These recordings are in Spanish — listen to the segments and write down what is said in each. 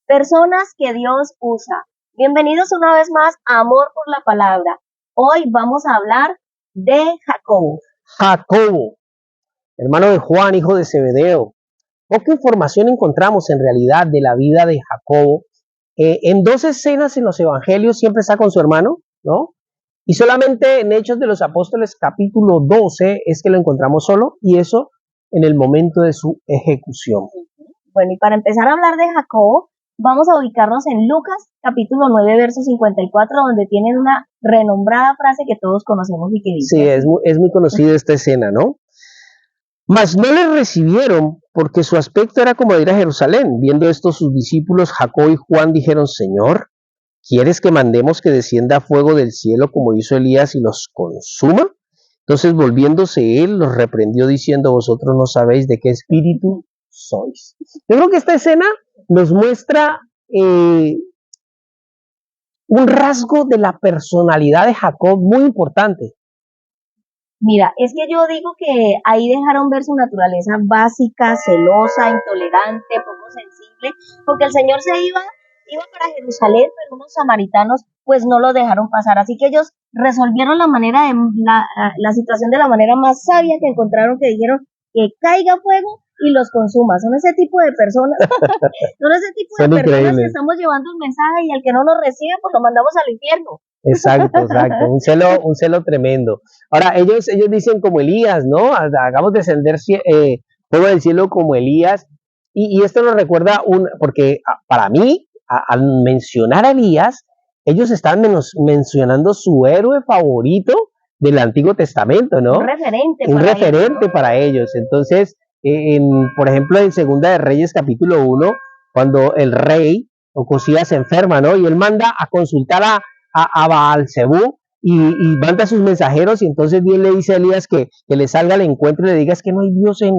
Personas que Dios usa. Bienvenidos una vez más a Amor por la Palabra. Hoy vamos a hablar de Jacobo. Jacobo, hermano de Juan, hijo de Zebedeo. Poca información encontramos en realidad de la vida de Jacobo. En dos escenas en los evangelios siempre está con su hermano, ¿no? Y solamente en Hechos de los Apóstoles capítulo 12 es que lo encontramos solo, y eso en el momento de su ejecución. Bueno, y para empezar a hablar de Jacobo, vamos a ubicarnos en Lucas capítulo 9, verso 54, donde tienen una renombrada frase que todos conocemos y que dice... Sí, es muy conocida esta escena, ¿no? Mas no le recibieron porque su aspecto era como de ir a Jerusalén. Viendo esto, sus discípulos Jacobo y Juan dijeron: Señor, ¿quieres que mandemos que descienda fuego del cielo como hizo Elías y los consuma? Entonces, volviéndose él, los reprendió diciendo: vosotros no sabéis de qué espíritu sois. Yo creo que esta escena nos muestra un rasgo de la personalidad de Jacob muy importante. Mira, es que yo digo que ahí dejaron ver su naturaleza básica, celosa, intolerante, poco sensible, porque el Señor iba para Jerusalén, pero unos samaritanos pues no lo dejaron pasar, así que ellos resolvieron la situación de la manera más sabia que encontraron, que dijeron que caiga fuego y los consuma. Son ese tipo de personas, son ese tipo de personas que estamos llevando un mensaje y al que no lo recibe pues lo mandamos al infierno. Exacto, un celo tremendo. Ahora, ellos dicen como Elías, ¿no? Hagamos descender fuego del cielo como Elías, y esto nos recuerda porque para mí, al mencionar a Elías, ellos están mencionando su héroe favorito del Antiguo Testamento, ¿no? Un referente para ellos. Entonces, por ejemplo, en Segunda de Reyes capítulo 1, cuando el rey Ocosías se enferma, ¿no? Y él manda a consultar a Baal-Zebú y manda a sus mensajeros, y entonces Dios le dice a Elías que le salga al encuentro y le diga: es que no hay Dios en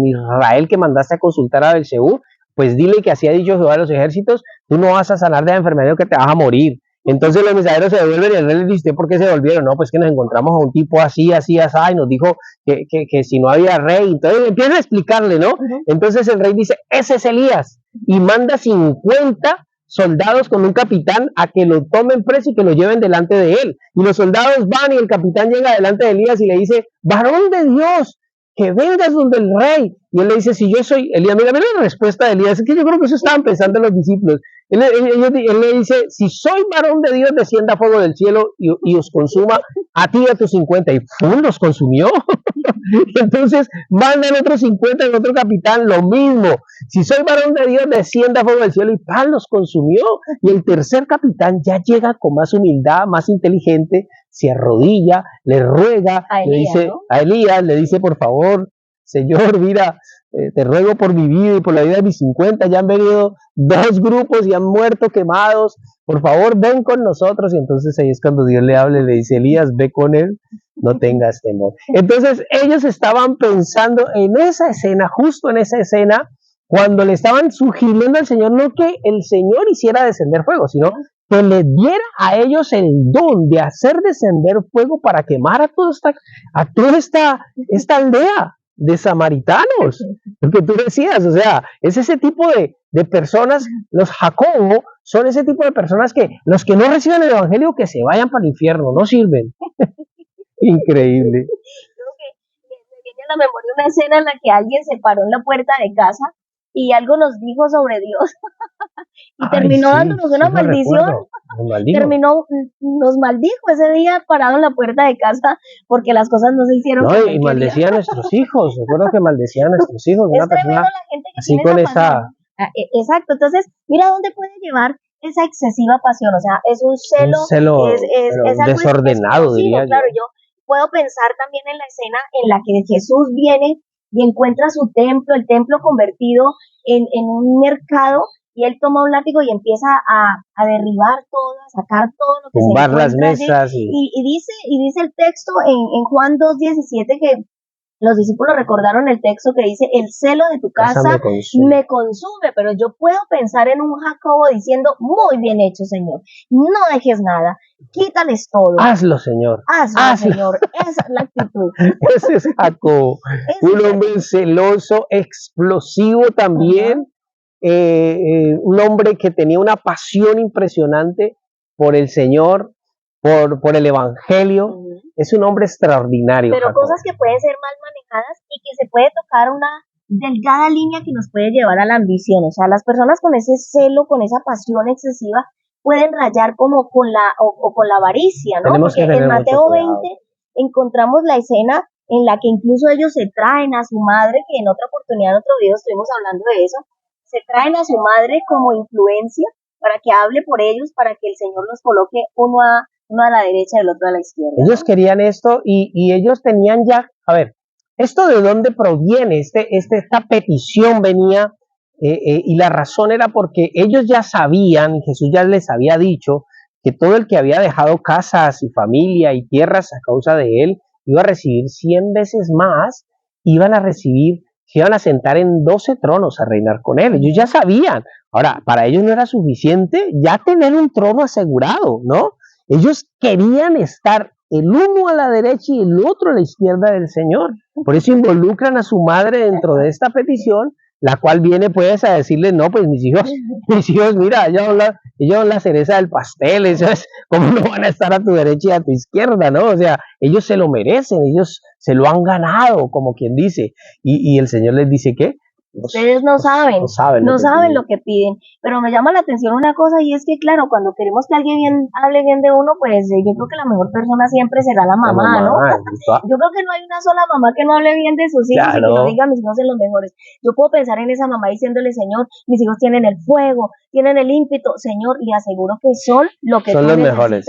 Israel, que mandaste a consultar a Baal-Zebú. Pues dile que así ha dicho Jehová de los ejércitos: tú no vas a sanar de la enfermedad, que te vas a morir. Entonces los mensajeros se devuelven y el rey les dice: ¿por qué se volvieron? No, pues que nos encontramos a un tipo así, así, así, y nos dijo que si no había rey. Entonces empiezan a explicarle, ¿no? Entonces el rey dice: ese es Elías, y manda 50 soldados con un capitán a que lo tomen preso y que lo lleven delante de él. Y los soldados van, y el capitán llega delante de Elías y le dice: varón de Dios, que vengas donde el rey. Y él le dice: si yo soy Elías. Mira la respuesta de Elías, es que yo creo que eso estaban pensando los discípulos. Él le dice: si soy varón de Dios, descienda fuego del cielo y os consuma a ti y a tus 50. Y ¡pum!, los consumió. Entonces mandan otros 50 en otro capitán, lo mismo: si soy varón de Dios, descienda fuego del cielo, y ¡pam!, los consumió. Y el tercer capitán ya llega con más humildad, más inteligente, se arrodilla, le ruega a Elías, le dice: por favor, Señor, mira, te ruego por mi vida y por la vida de mis 50, ya han venido 2 grupos y han muerto quemados, por favor ven con nosotros. Y entonces ahí es cuando Dios le habla y le dice: Elías, ve con él, no tengas temor. Entonces ellos estaban pensando en esa escena, justo en esa escena, cuando le estaban sugiriendo al Señor no que el Señor hiciera descender fuego, sino que le diera a ellos el don de hacer descender fuego para quemar a toda esta aldea de samaritanos. Porque tú decías, o sea, es ese tipo de personas. Los Jacobo son ese tipo de personas que los que no reciben el evangelio, que se vayan para el infierno, no sirven. Increíble. Creo que me viene a la memoria una escena en la que alguien se paró en la puerta de casa y algo nos dijo sobre Dios y terminó dándonos una maldición. Nos maldijo ese día parado en la puerta de casa porque las cosas no se hicieron. No, y maldecía a nuestros hijos. Recuerdo que maldecía a nuestros hijos. Es tremendo la gente que así con esa. Exacto. Entonces, mira dónde puede llevar esa excesiva pasión. O sea, es un celo es desordenado, diría yo. Claro, yo puedo pensar también en la escena en la que Jesús viene y encuentra su templo, el templo convertido en un mercado, y él toma un látigo y empieza a derribar todo, a sacar todo lo que tumbar se encuentra las mesas allí. Y dice el texto en Juan 2:17 que los discípulos recordaron el texto que dice: el celo de tu casa me consume. Pero yo puedo pensar en un Jacobo diciendo: muy bien hecho, Señor, no dejes nada, quítales todo. Hazlo, Señor. Hazlo, Señor. Esa es la actitud. Ese es Jacobo. Un hombre celoso, explosivo también. un hombre que tenía una pasión impresionante por el Señor, por el Evangelio. Es un hombre extraordinario. Pero Jacobo. cosas que pueden ser mal manejadas y que se puede tocar una delgada línea que nos puede llevar a la ambición. O sea, las personas con ese celo, con esa pasión excesiva, pueden rayar como con con la avaricia, ¿no? Tenemos Porque que tener en Mateo mucho cuidado. 20 encontramos la escena en la que incluso ellos se traen a su madre, que en otra oportunidad, en otro video estuvimos hablando de eso, se traen a su madre como influencia para que hable por ellos, para que el Señor los coloque uno a la derecha y el otro a la izquierda. Ellos ¿no? querían esto y ellos tenían ya, a ver, ¿esto de dónde proviene? Esta petición venía y la razón era porque ellos ya sabían, Jesús ya les había dicho, que todo el que había dejado casas y familia y tierras a causa de él iba a recibir 100 veces más, se iban a sentar en 12 tronos a reinar con él. Ellos ya sabían. Ahora, para ellos no era suficiente ya tener un trono asegurado, ¿no? Ellos querían estar el uno a la derecha y el otro a la izquierda del Señor. Por eso involucran a su madre dentro de esta petición, la cual viene pues a decirle, no, pues mis hijos, mira, ellos son la cereza del pastel, eso es, ¿cómo no van a estar a tu derecha y a tu izquierda, no? O sea, ellos se lo merecen, ellos se lo han ganado, como quien dice. Y el Señor les dice, ¿qué? Ustedes no saben no saben lo que piden, pero me llama la atención una cosa y es que claro, cuando queremos que alguien hable bien de uno, pues yo creo que la mejor persona siempre será la mamá, ¿no? Yo creo que no hay una sola mamá que no hable bien de sus hijos y que no diga mis hijos son los mejores. Yo puedo pensar en esa mamá diciéndole, Señor, mis hijos tienen el fuego, tienen el ímpetu, Señor, le aseguro que son lo que son tú los necesitas. Mejores.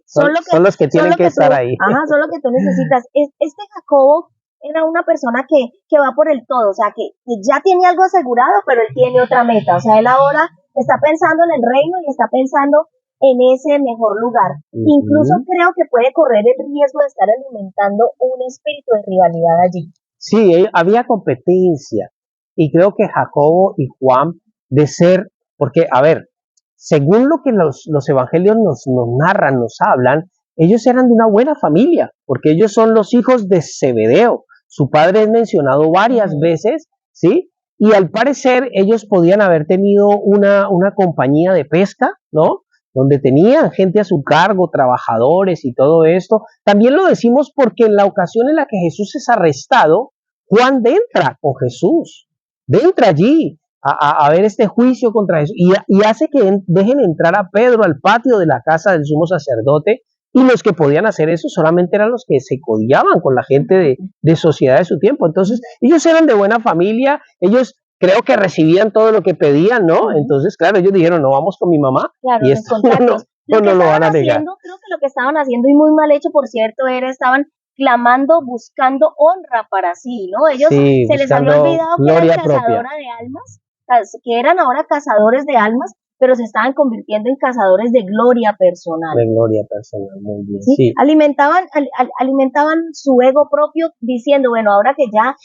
Son los que tienen que estar ahí. Ajá, son lo que tú necesitas. Este Jacobo era una persona que va por el todo, o sea, que ya tiene algo asegurado, pero él tiene otra meta, o sea, él ahora está pensando en el reino y está pensando en ese mejor lugar. Incluso creo que puede correr el riesgo de estar alimentando un espíritu de rivalidad allí. Sí, había competencia y creo que Jacobo y Juan de ser, porque a ver, según lo que los evangelios nos narran, nos hablan, ellos eran de una buena familia, porque ellos son los hijos de Zebedeo. Su padre es mencionado varias veces, ¿sí? Y al parecer ellos podían haber tenido una compañía de pesca, ¿no? Donde tenían gente a su cargo, trabajadores y todo esto. También lo decimos porque en la ocasión en la que Jesús es arrestado, Juan entra con Jesús, entra allí a ver este juicio contra Jesús y hace que dejen entrar a Pedro al patio de la casa del sumo sacerdote. Y los que podían hacer eso solamente eran los que se codiaban con la gente de sociedad de su tiempo. Entonces, ellos eran de buena familia, ellos creo que recibían todo lo que pedían, ¿no? Entonces, claro, ellos dijeron, no, vamos con mi mamá. Claro, y esto no lo van a negar. Creo que lo que estaban haciendo, y muy mal hecho, por cierto, estaban clamando, buscando honra para sí, ¿no? Ellos se les había olvidado que eran cazadora de almas, que eran ahora cazadores de almas, pero se estaban convirtiendo en cazadores de gloria personal. De gloria personal, muy bien. ¿Sí? Sí. Alimentaban su ego propio diciendo, bueno, ahora que ya,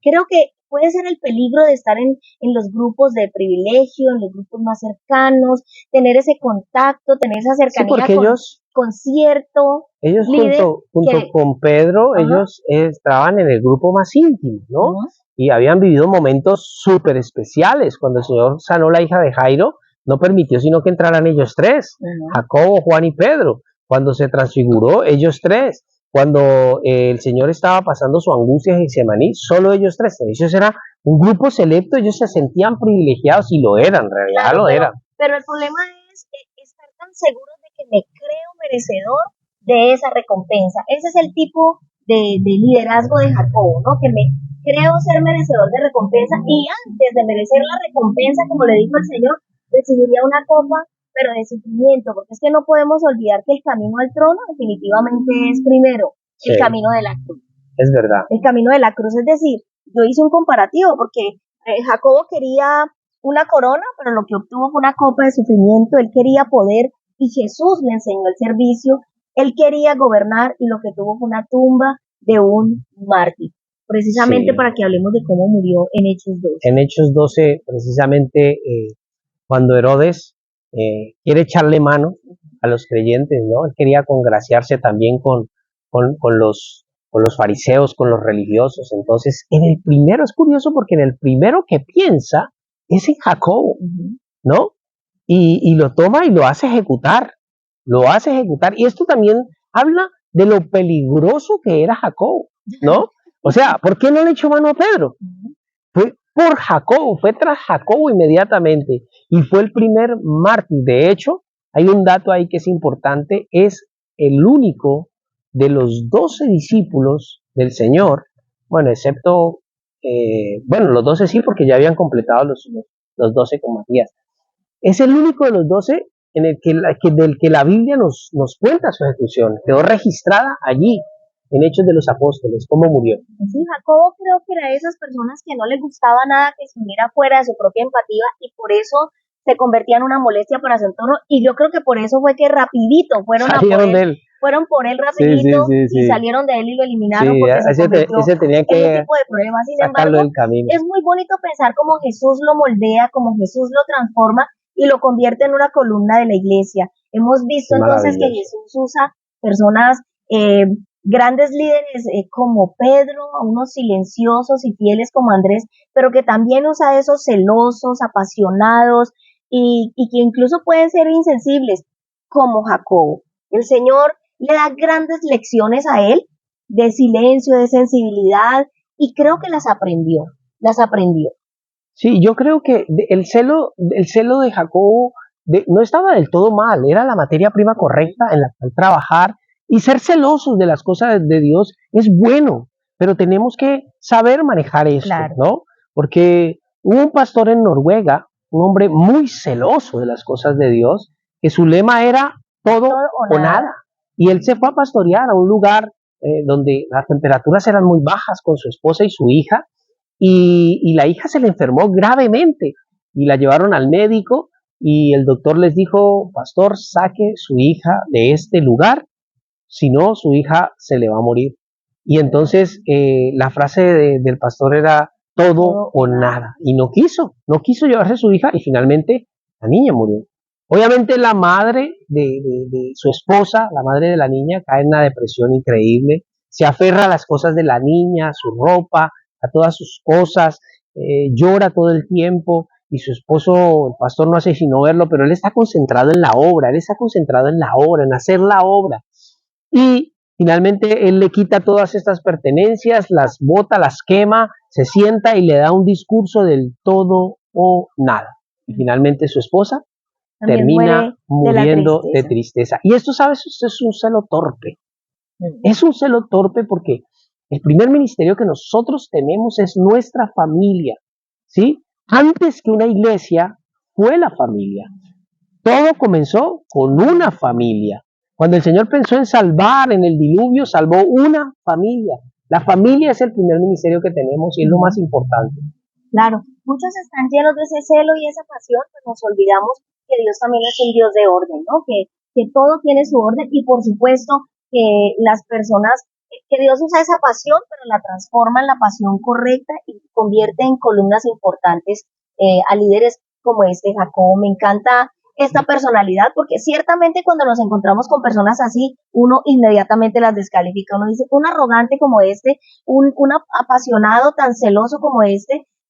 creo que puede ser el peligro de estar en los grupos de privilegio, en los grupos más cercanos, tener ese contacto, tener esa cercanía con cierto ellos líder junto con Pedro, ellos estaban en el grupo más íntimo, ¿no? Y habían vivido momentos súper especiales. Cuando el Señor sanó la hija de Jairo, no permitió sino que entraran ellos tres, Jacobo, Juan y Pedro. Cuando se transfiguró, ellos tres. Cuando el Señor estaba pasando su angustia en Getsemaní, solo ellos tres. Ellos era un grupo selecto, ellos se sentían privilegiados y lo eran, en realidad lo eran. Pero el problema es estar tan seguros de que me creo merecedor de esa recompensa. Ese es el tipo de liderazgo de Jacobo, ¿no? Que me creo ser merecedor de recompensa y antes de merecer la recompensa, como le dijo el Señor, recibiría una copa, pero de sufrimiento, porque es que no podemos olvidar que el camino al trono definitivamente es primero el camino de la cruz. Es verdad. El camino de la cruz, es decir, yo hice un comparativo, porque Jacobo quería una corona, pero lo que obtuvo fue una copa de sufrimiento. Él quería poder y Jesús le enseñó el servicio. Él quería gobernar y lo que tuvo fue una tumba de un mártir. Precisamente para que hablemos de cómo murió en Hechos 12. En Hechos 12, precisamente, cuando Herodes quiere echarle mano a los creyentes, ¿no? Él quería congraciarse también con los fariseos, con los religiosos. Entonces, es curioso porque en el primero que piensa es en Jacobo, ¿no? Y lo toma y lo hace ejecutar, y esto también habla de lo peligroso que era Jacobo, ¿no? O sea, ¿por qué no le echó mano a Pedro? Fue por Jacobo, fue tras Jacobo inmediatamente, y fue el primer mártir. De hecho, hay un dato ahí que es importante, es el único de los 12 discípulos del Señor, bueno, excepto, bueno, los 12 sí, porque ya habían completado los 12 con Matías. Es el único de los 12 en el del que la Biblia nos cuenta su ejecución. Quedó registrada allí, en Hechos de los Apóstoles, cómo murió. Sí, Jacobo creo que era de esas personas que no le gustaba nada que estuviera fuera de su propia empatía y por eso se convertía en una molestia para su entorno y yo creo que por eso fue que rapidito fueron por él rapidito y salieron de él y lo eliminaron porque se convirtió tenía que en un tipo de problema. Sin embargo, es muy bonito pensar cómo Jesús lo moldea, cómo Jesús lo transforma y lo convierte en una columna de la iglesia. Hemos visto entonces que Jesús usa personas grandes líderes como Pedro, unos silenciosos y fieles como Andrés, pero que también usa a esos celosos, apasionados y que incluso pueden ser insensibles como Jacobo. El Señor le da grandes lecciones a él de silencio, de sensibilidad y creo que las aprendió. Sí, yo creo que el celo de Jacobo no estaba del todo mal, era la materia prima correcta en la cual trabajar. Y ser celosos de las cosas de Dios es bueno, pero tenemos que saber manejar esto, claro, ¿no? Porque hubo un pastor en Noruega, un hombre muy celoso de las cosas de Dios, que su lema era todo o nada. Y él se fue a pastorear a un lugar donde las temperaturas eran muy bajas con su esposa y su hija, y la hija se le enfermó gravemente, y la llevaron al médico, y el doctor les dijo, pastor, saque su hija de este lugar, si no, su hija se le va a morir. Y entonces la frase del pastor era todo o nada. Y no quiso llevarse a su hija y finalmente la niña murió. Obviamente la madre de su esposa, la madre de la niña, cae en una depresión increíble, se aferra a las cosas de la niña, a su ropa, a todas sus cosas, llora todo el tiempo y su esposo, el pastor, no hace sino verlo, pero él está concentrado en la obra, en hacer la obra. Y finalmente él le quita todas estas pertenencias, las bota, las quema, se sienta y le da un discurso del todo o nada. Y finalmente su esposa también termina muriendo de tristeza. Y esto, ¿sabes? Esto es un celo torpe. Es un celo torpe porque el primer ministerio que nosotros tenemos es nuestra familia, ¿sí? Antes que una iglesia fue la familia. Todo comenzó con una familia. Cuando el Señor pensó en salvar en el diluvio, salvó una familia. La familia es el primer ministerio que tenemos y es lo más importante. Claro, muchos están llenos de ese celo y esa pasión, pero nos olvidamos que Dios también es un Dios de orden, ¿no? Que todo tiene su orden y por supuesto que las personas, que Dios usa esa pasión, pero la transforma en la pasión correcta y convierte en columnas importantes a líderes como Jacobo. Me encanta esta personalidad, porque ciertamente cuando nos encontramos con personas así, uno inmediatamente las descalifica, uno dice, un arrogante como un apasionado tan celoso como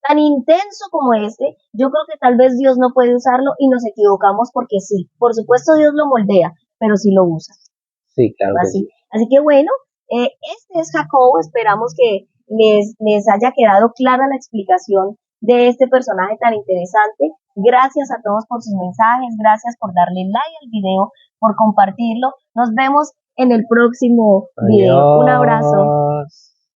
tan intenso como yo creo que tal vez Dios no puede usarlo y nos equivocamos porque sí, por supuesto Dios lo moldea, pero sí lo usa. Sí, claro. Así que bueno, este es Jacobo, esperamos que les haya quedado clara la explicación de este personaje tan interesante. Gracias a todos por sus mensajes, gracias por darle like al video, por compartirlo. Nos vemos en el próximo video. Un abrazo.